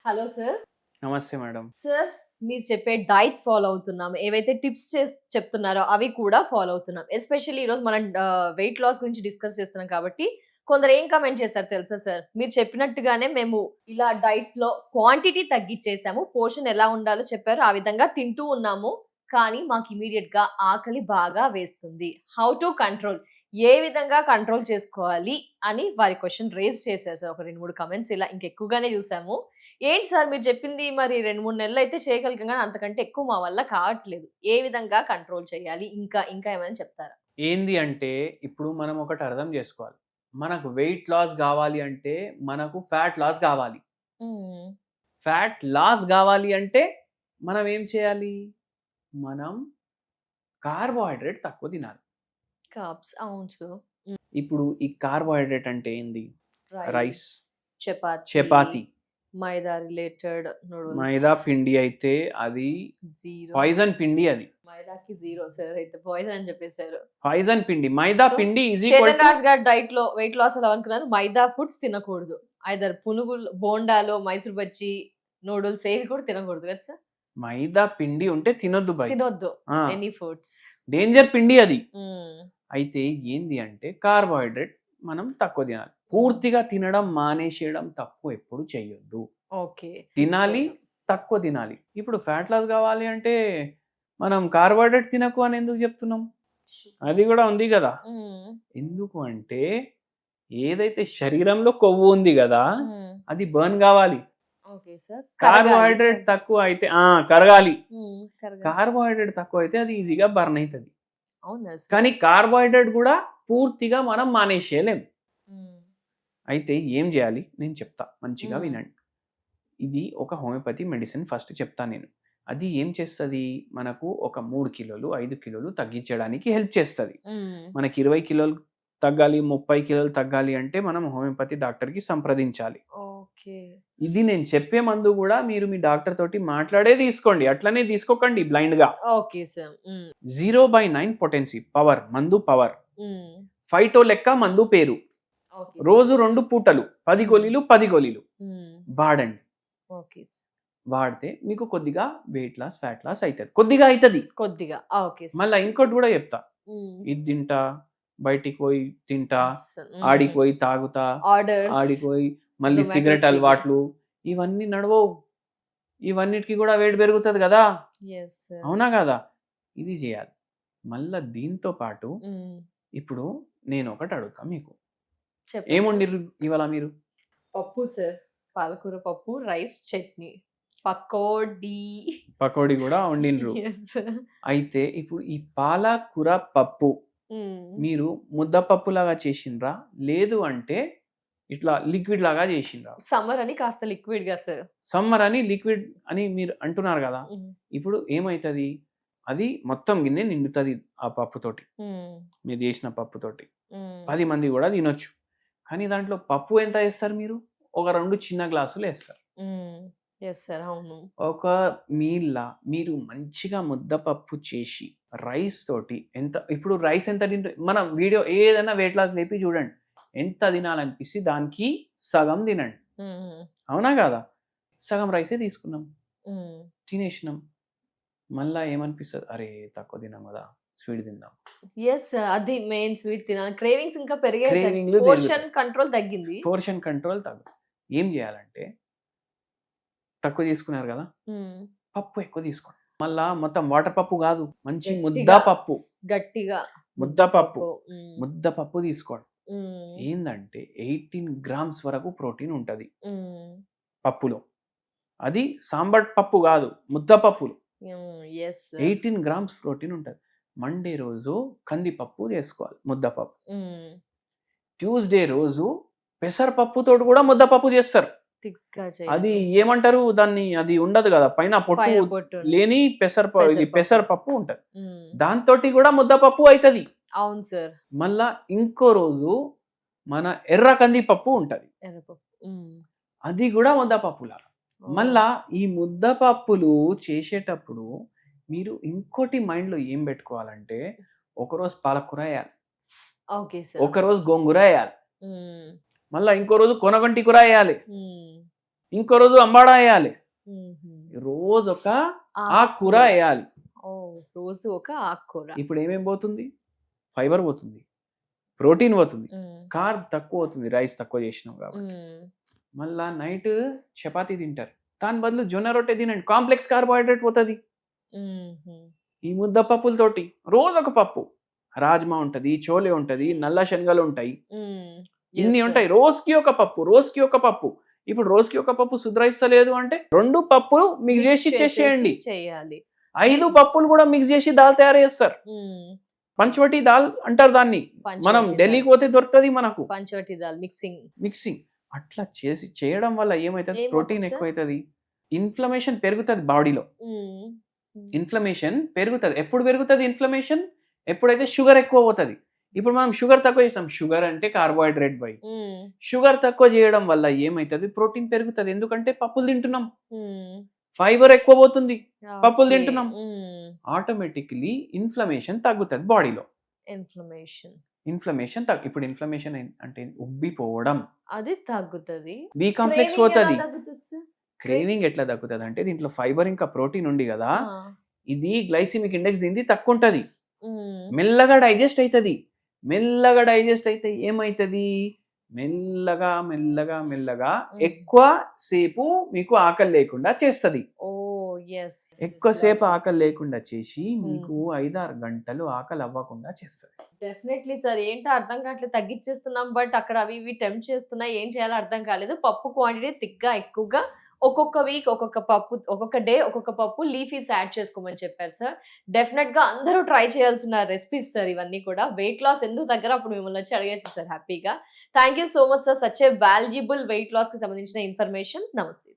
Hello sir. నమస్తే madam. Sir, మీరు చెప్పే డైట్స్ ఫాలో అవుతున్నాం. ఏవైతే టిప్స్ చెప్తున్నారో అవి కూడా ఫాలో అవుతున్నాం. ఎస్పెషల్లీ ఈరోజు మనం వెయిట్ లాస్ గురించి డిస్కస్ చేస్తున్నాం కాబట్టి కొందరు ఏం కామెంట్ చేశారు తెలుసా సార్? మీరు చెప్పినట్టుగానే మేము ఇలా డైట్‌లో క్వాంటిటీ తగ్గిచ్చేసాము. పోర్షన్ ఎలా ఉండాలో చెప్పారు. ఆ విధంగా తింటూ ఉన్నాము. కానీ మాకు ఇమ్మీడియేట్‌గా ఆకలి బాగా వేస్తుంది. How to control? ఏ విధంగా కంట్రోల్ చేసుకోవాలి అని వారి క్వెషన్ రైజ్ చేశారు సార్. ఒక 2, 3 కామెంట్స్ ఇలా ఇంకెక్కువగానే చూసాము. ఏంటి సార్ మీరు చెప్పింది మరి 2, 3 నెలలైతే చేయగలిగాం గానీ అంతకంటే ఎక్కువ మా వల్ల కావట్లేదు. ఏ విధంగా కంట్రోల్ చేయాలి? ఇంకా ఏమైనా చెప్తారా? ఏంది అంటే ఇప్పుడు మనం ఒకటి అర్థం చేసుకోవాలి. మనకు వెయిట్ లాస్ గావాలి అంటే మనకు ఫ్యాట్ లాస్ గావాలి. హ్మ్. ఫ్యాట్ లాస్ గావాలి అంటే మనం ఏం చేయాలి? మనం కార్బోహైడ్రేట్ తక్కువ తినాలి. కార్బ్స్ అవును. ఇప్పుడు ఈ కార్బోహైడ్రేట్ అంటే ఏంది? రైస్, చపాతీ. మైదా రిలేటెడ్ నూడిల్స్. మైదా పిండి అయితే అది జీరో. పాయిజన్ పిండి అది. మైదాకి జీరో సార్. అయితే పాయిజన్ అని చెప్పేసారు. పాయిజన్ పిండి. మైదా సో, పిండి is equal Chetan to Raj గారి డైట్ లో వెయిట్ లాస్ అలా అనుకున్నాను. మైదా ఫుడ్స్ తినకూడదు. ఐదర్ పునుగులు, బోండాలు, మైసూర్ బజ్జీ, నూడిల్స్ ఏవి కూడా తినకూడదు కదా సార్? మైదా పిండి ఉంటే తినొద్దు బై. తినొద్దు ఆ, ఎనీ ఫుడ్స్. డేంజర్ పిండి అది. అయితే ఏంది అంటే కార్బోహైడ్రేట్ మనం తక్కువ తినాలి. పూర్తిగా తినడం మానేసేయడం తప్పు ఎప్పుడు చేయొద్దు. ఓకే. తినాలి, తక్కువ తినాలి. ఇప్పుడు ఫ్యాట్ లాస్ కావాలి అంటే మనం కార్బోహైడ్రేట్ తినకు అని ఎందుకు చెప్తున్నాం? అది కూడా ఉంది కదా. ఎందుకు అంటే ఏదైతే శరీరంలో కొవ్వు ఉంది కదా అది బర్న్ కావాలి. Okay sir. కార్బోహైడ్రేట్ తక్కువ అయితే కరగాలి. కార్బోహైడ్రేట్ తక్కువ అయితే అది ఈజీగా బర్న్ అవుతుంది. అవునా సార్? కానీ కార్బోహైడ్రేట్ కూడా పూర్తిగా మనం మానేసేయలేం. అయితే ఏం చేయాలి నేను చెప్తా, మంచిగా వినండి. ఇది ఒక హోమియోపతి మెడిసిన్. ఫస్ట్ చెప్తా నేను. అది ఏం చేస్తుంది? మనకు ఒక 3 కిలోలు 5 కిలోలు తగ్గించడానికి హెల్ప్ చేస్తుంది. మనకి 20 కిలోలు తగ్గాలి, 30 కిలోలు తగ్గాలి అంటే మనం హోమియోపతి డాక్టర్కి సంప్రదించాలి. ఓకే. ఇది నేను చెప్పే మందు కూడా మీరు మీ డాక్టర్ తోటి మాట్లాడే తీసుకోండి, అట్లనే తీసుకోకండి బ్లైండ్ గా. Okay sir. 0/9 పొటెన్సీ పవర్, మందు పవర్. ఫైటో లెక్క మందు పేరు. రోజు 2 పూటలు 10 గోళీలు 10 గోళీలు వాడండి. ఓకే. వాడితే మీకు కొద్దిగా వెయిట్ లాస్, ఫ్యాట్ లాస్ అవుతుంది. కొద్దిగా అవుతుంది. కొద్దిగా. ఓకే. మళ్ళీ ఇంకోటి కూడా చెప్తా. ఇది తింటా, బయటికి పోయి తింటా, ఆడికి పోయి తాగుతా, ఆడికి పోయి మళ్ళీ సిగరెట్ అలవాట్లు, ఇవన్నీ నడవవు. ఇవన్నిటికి కూడా వెయిట్ పెరుగుతుంది కదా. అవునా కదా? ఇది చేయాలి. మళ్ళా దీంతో పాటు ఇప్పుడు నేను ఒకటి అడుగుతా మీకు. ఏముండిర్రు ఇవాళ మీరు? పప్పు సార్. పాలకూర పప్పు, రైస్, చట్నీ, పకోడీ కూడా వండినరు. అయితే ఇప్పుడు ఈ పాలకూర పప్పు మీరు ముద్దపప్పు లాగా చేసిండ్రా, లేదు అంటే ఇట్లా లిక్విడ్ లాగా చేసిండ్రా? సమ్మర్ అని కాస్త లిక్విడ్ గా సార్. సమ్మర్ అని లిక్విడ్ అని మీరు అంటున్నారు కదా. ఇప్పుడు ఏమైతుంది? అది మొత్తం గిన్నె నిండుతుంది ఆ పప్పుతోటి, మీరు చేసిన పప్పుతోటి. 10 మంది కూడా తినొచ్చు. కానీ దాంట్లో పప్పు ఎంత వేస్తారు మీరు? ఒక 2 చిన్న గ్లాసులు వేస్తారు. అవును. ఒక మీల్లా మీరు మంచిగా ముద్దపప్పు చేసి రైస్ తోటి ఎంత, ఇప్పుడు రైస్ ఎంత తింటే మన వీడియో ఏదైనా వెయిట్ లాస్ లేపి చూడండి, ఎంత తినాలనిపిస్తే దానికి సగం తినండి. అవునా కదా? సగం రైసే తీసుకున్నాం, తినేసినాం. మళ్ళా ఏమనిపిస్తుంది? అరే తక్కువ తిన్నాం కదా, స్వీట్ తిందాం. అది మెయిన్, స్వీట్ తినాలి. క్రేవింగ్స్ ఇంకా పెరిగాయి. క్రేవింగ్లు పోర్షన్ కంట్రోల్ తగ్గింది. పోర్షన్ కంట్రోల్ తగ్గు. ఏం చేయాలంటే తక్కువ తీసుకున్నారు కదా, పప్పు ఎక్కువ తీసుకోండి. మళ్ళా మొత్తం వాటర్ పప్పు కాదు, మంచి ముద్దపప్పు, గట్టిగా ముద్దపప్పు తీసుకోండి. ఏందంటే 18 గ్రామ్స్ వరకు ప్రోటీన్ ఉంటది పప్పులో. అది సాంబార్ పప్పు కాదు, ముద్దపప్పులో 18 గ్రామ్స్ ప్రోటీన్ ఉంటది. మండే రోజు కందిపప్పు చేసుకోవాలి, ముద్దపప్పు. ట్యూస్డే రోజు పెసరపప్పుతో కూడా ముద్దపప్పు చేస్తారు. అది ఏమంటారు దాన్ని? అది ఉండదు కదా పైన పొట్టు లేని పెసరపప్పు ఉంటది, దాంతో కూడా ముద్దపప్పు అవుతుంది. అవును సార్. మళ్ళా ఇంకో రోజు మన ఎర్ర కందిపప్పు ఉంటది, అది కూడా ముద్దపప్పు లాగా. మళ్ళా ఈ ముద్దపప్పులు చేసేటప్పుడు మీరు ఇంకోటి మైండ్ లో ఏం పెట్టుకోవాలంటే, ఒకరోజు పాలకూర వేయాలి, ఒకరోజు గోంగూర వేయాలి, మళ్ళా ఇంకో రోజు కొనగంటి కూర వేయాలి. ఇంకో రోజు అంబాడా వేయాలి, రోజు ఒక ఆకుకూర వేయాలి. రోజు ఒక ఆకుకూర. ఇప్పుడు ఏమేం పోతుంది? ఫైబర్ పోతుంది, ప్రోటీన్ పోతుంది, కార్బ్ తక్కువ అవుతుంది, రైస్ తక్కువ చేసినాం కాబట్టి. మళ్ళా నైట్ చపాతీ తింటారు, దాని బదులు జొన్న రొట్టె తినండి, కాంప్లెక్స్ కార్బోహైడ్రేట్ పోతుంది. ఈ ముద్ద పప్పులతోటి రోజు ఒక పప్పు, రాజ్మా ఉంటది, చోలే ఉంటది, నల్ల శనగలు ఉంటాయి, ఇన్ని ఉంటాయి. రోజుకి ఒక పప్పు, రోజుకి ఒక పప్పు. ఇప్పుడు రోజుకి ఒక పప్పు సుధరైస్తలేదు అంటే 2 పప్పులు మిక్స్ చేసి చేసేయండి. 5 పప్పులు కూడా మిక్స్ చేసి దాల్ తయారు చేస్తారు. పంచవటి దాల్ అంటారు దాన్ని. మనం ఢిల్లీకి పోతే దొరుకుతుంది మనకు పంచవటి దాల్ మిక్సింగ్. అట్లా చేయడం వల్ల ఏమైతుంది? ప్రోటీన్ ఎక్కువ అవుతుంది, ఇన్ఫ్లమేషన్ పెరుగుతుంది బాడీలో. ఇన్ఫ్లమేషన్ పెరుగుతుంది. ఎప్పుడు పెరుగుతుంది ఇన్ఫ్లమేషన్? ఎప్పుడైతే షుగర్ ఎక్కువ అవుతుంది. ఇప్పుడు మనం షుగర్ తక్కువ చేస్తాం, షుగర్ అంటే కార్బోహైడ్రేట్ బై. షుగర్ తక్కువ చేయడం వల్ల ఏమైతుంది? ప్రోటీన్ పెరుగుతుంది. ఎందుకంటే పప్పులు తింటున్నాం, ఫైబర్ ఎక్కువ పోతుంది, పప్పులు తింటున్నాం. ఆటోమేటిక్లీ ఇన్ఫ్లమేషన్ తగ్గుతుంది బాడీలో. ఇన్ఫ్లమేషన్ ఇప్పుడు ఇన్ఫ్లమేషన్ అంటే ఉబ్బిపోవడం, అది తగ్గుతుంది. బి కాంప్లెక్స్ పోతుంది. క్రేవింగ్ ఎట్లా తగ్గుతుంది అంటే దీంట్లో ఫైబర్ ఇంకా ప్రోటీన్ ఉంది కదా, ఇది గ్లైసిమిక్ ఇండెక్స్ దీనికి తక్కువ ఉంటుంది, మెల్లగా డైజెస్ట్ అవుతుంది. మెల్లగా డైజెస్ట్ అయితే ఏమైతుంది? మెల్లగా మెల్లగా మెల్లగా ఎక్కువ సేపు మీకు ఆకలి లేకుండా చేస్తుంది. ఎక్కువసేపు ఆకలి లేకుండా చేసి మీకు 5-6 గంటలు ఆకలి అవ్వకుండా చేస్తుంది. డెఫినెట్లీ సార్, ఏంటో అర్థం కావట్లేదు, తగ్గించేస్తున్నాం బట్ అక్కడ అవి ఇవి టెంప్ట్ చేస్తున్నాయి, ఏం చేయాలో అర్థం కాలేదు. పప్పు క్వాంటిటీ థిక్గా ఎక్కువగా, ఒక్కొక్క వీక్ ఒక్కొక్క పప్పు, ఒక్కొక్క డే ఒక్కొక్క పప్పు, లీఫీస్ యాడ్ చేసుకోమని చెప్పారు సార్. డెఫినెట్ గా అందరూ ట్రై చేయాల్సిన రెసిపీస్ సార్ ఇవన్నీ కూడా. వెయిట్ లాస్ ఎందుకు దగ్గర అప్పుడు మిమ్మల్ని వచ్చి అడిగేసి సార్ హ్యాపీగా. Thank you so much sir, such a valuable weight loss కి సంబంధించిన ఇన్ఫర్మేషన్. నమస్తే.